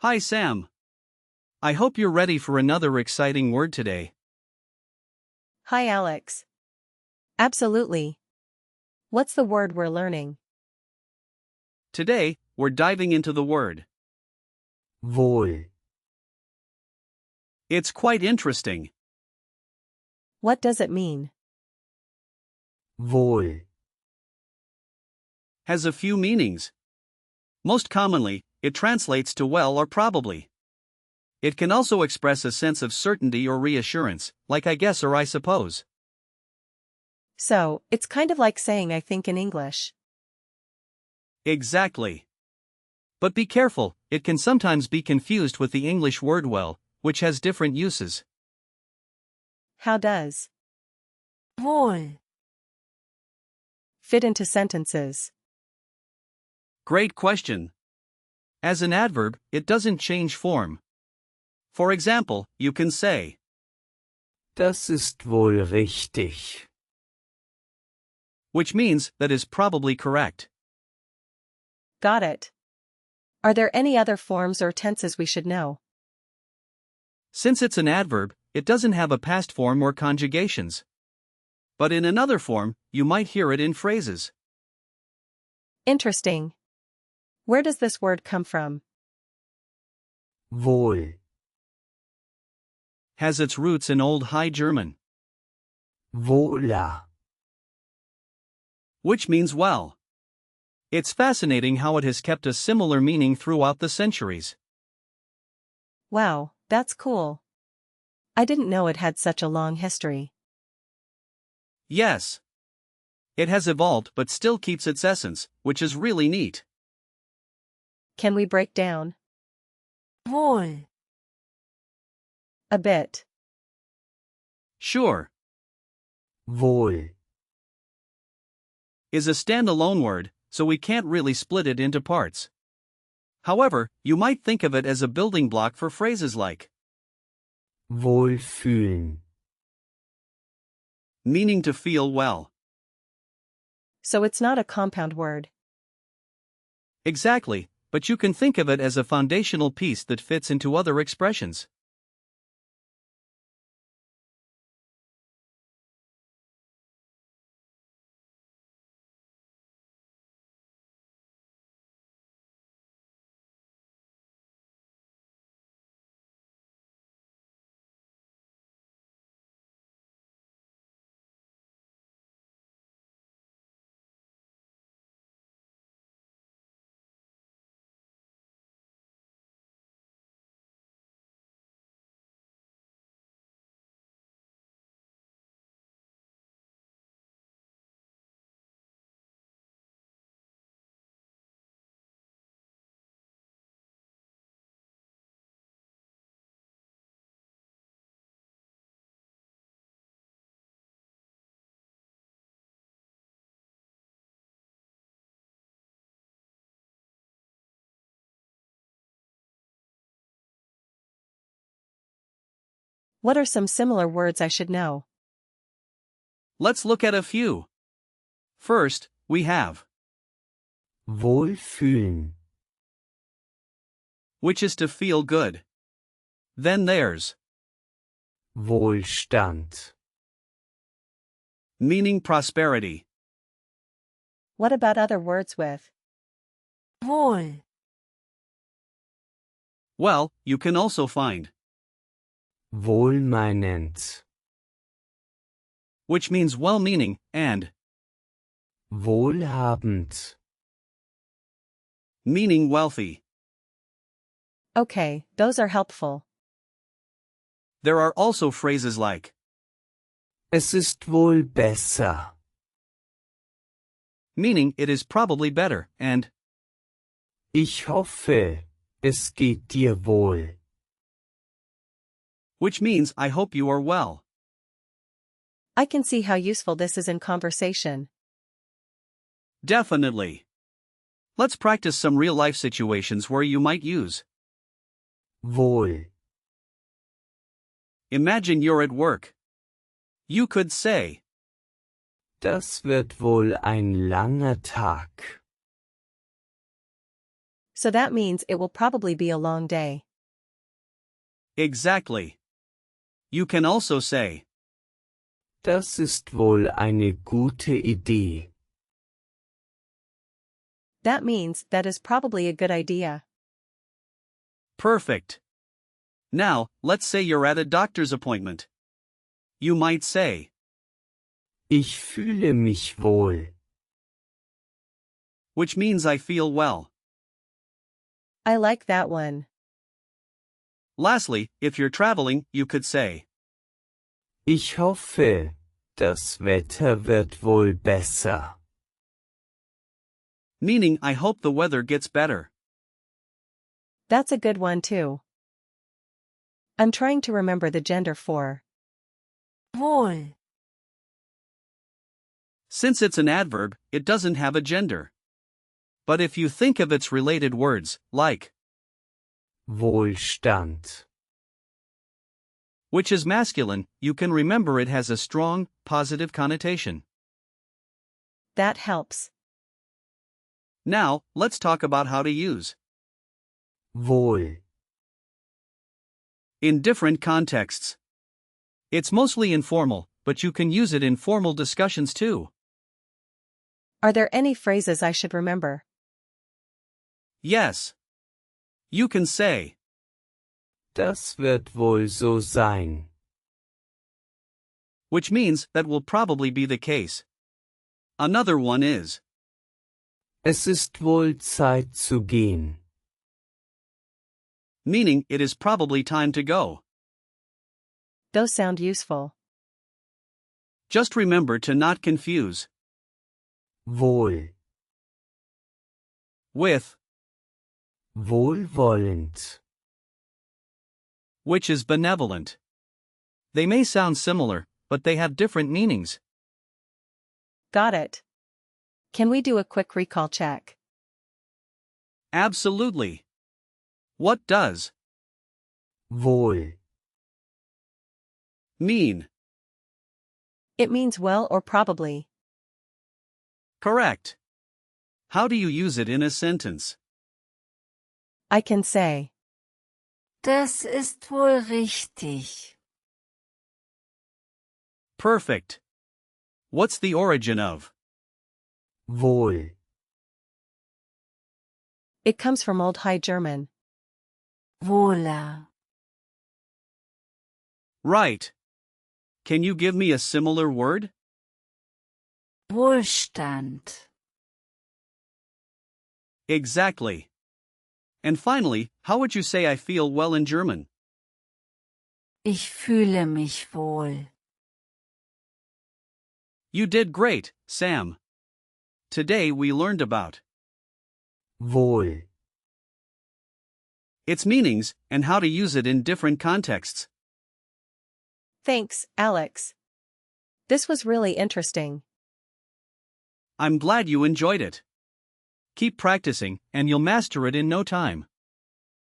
Hi Sam. I hope you're ready for another exciting word today. Hi Alex. Absolutely. What's the word we're learning? Today, we're diving into the word. Wohl. It's quite interesting. What does it mean? Wohl. Has a few meanings. Most commonly, it translates to well or probably. It can also express a sense of certainty or reassurance, like I guess or I suppose. So, it's kind of like saying I think in English. Exactly. But be careful, it can sometimes be confused with the English word well, which has different uses. How does Wohl. fit into sentences? Great question. As an adverb, it doesn't change form. For example, you can say, Das ist wohl richtig. which means that is probably correct. Got it. Are there any other forms or tenses we should know? Since it's an adverb, it doesn't have a past form or conjugations. But in another form, you might hear it in phrases. Interesting. Where does this word come from? Wohl. Has its roots in Old High German, Wohler. which means well. It's fascinating how it has kept a similar meaning throughout the centuries. Wow, that's cool. I didn't know it had such a long history. Yes. It has evolved but still keeps its essence, which is really neat. Can we break down? Wohl. A bit. Sure. Wohl. Is a standalone word, so we can't really split it into parts. However, you might think of it as a building block for phrases like Wohlfühlen. meaning to feel well. So it's not a compound word. Exactly, but you can think of it as a foundational piece that fits into other expressions. What are some similar words I should know? Let's look at a few. First, we have, Wohlfühlen. which is to feel good. Then there's, Wohlstand. meaning prosperity. What about other words with Wohl. Well, you can also find, Wohlmeinend. which means well-meaning, and Wohlhabend. meaning wealthy. Okay, those are helpful. There are also phrases like, Es ist wohl besser. meaning it is probably better, and Ich hoffe, es geht dir wohl. which means I hope you are well. I can see how useful this is in conversation. Definitely. Let's practice some real-life situations where you might use. Wohl. Imagine you're at work. You could say, Das wird wohl ein langer Tag. So that means it will probably be a long day. Exactly. You can also say, Das ist wohl eine gute Idee. That means that is probably a good idea. perfect. Now, let's say you're at a doctor's appointment. You might say, Ich fühle mich wohl. which means I feel well. I like that one. Lastly, if you're traveling, you could say, Ich hoffe, das Wetter wird wohl besser. meaning I hope the weather gets better. That's a good one too. I'm trying to remember the gender for Wohl. Since it's an adverb, it doesn't have a gender. But if you think of its related words, like Wohlstand. which is masculine, you can remember it has a strong, positive connotation. that helps. Now, let's talk about how to use Wohl. in different contexts. It's mostly informal, but you can use it in formal discussions too. Are there any phrases I should remember? Yes. You can say, Das wird wohl so sein. which means that will probably be the case. Another one is, Es ist wohl Zeit zu gehen. meaning it is probably time to go. Those sound useful. Just remember to not confuse Wohl. with, Wohlwollend. which is benevolent. They may sound similar, but they have different meanings. Got it. Can we do a quick recall check? Absolutely. What does Wohl. mean? It means well or probably. Correct. How do you use it in a sentence? I can say, Das ist wohl richtig. Perfect. What's the origin of Wohl. it comes from Old High German. Wohler. right? Can you give me a similar word? Wohlstand. Exactly. And finally, how would you say I feel well in German? Ich fühle mich wohl. You did great, Sam. Today we learned about Wohl. its meanings and how to use it in different contexts. Thanks, Alex. This was really interesting. I'm glad you enjoyed it. Keep practicing, and you'll master it in no time.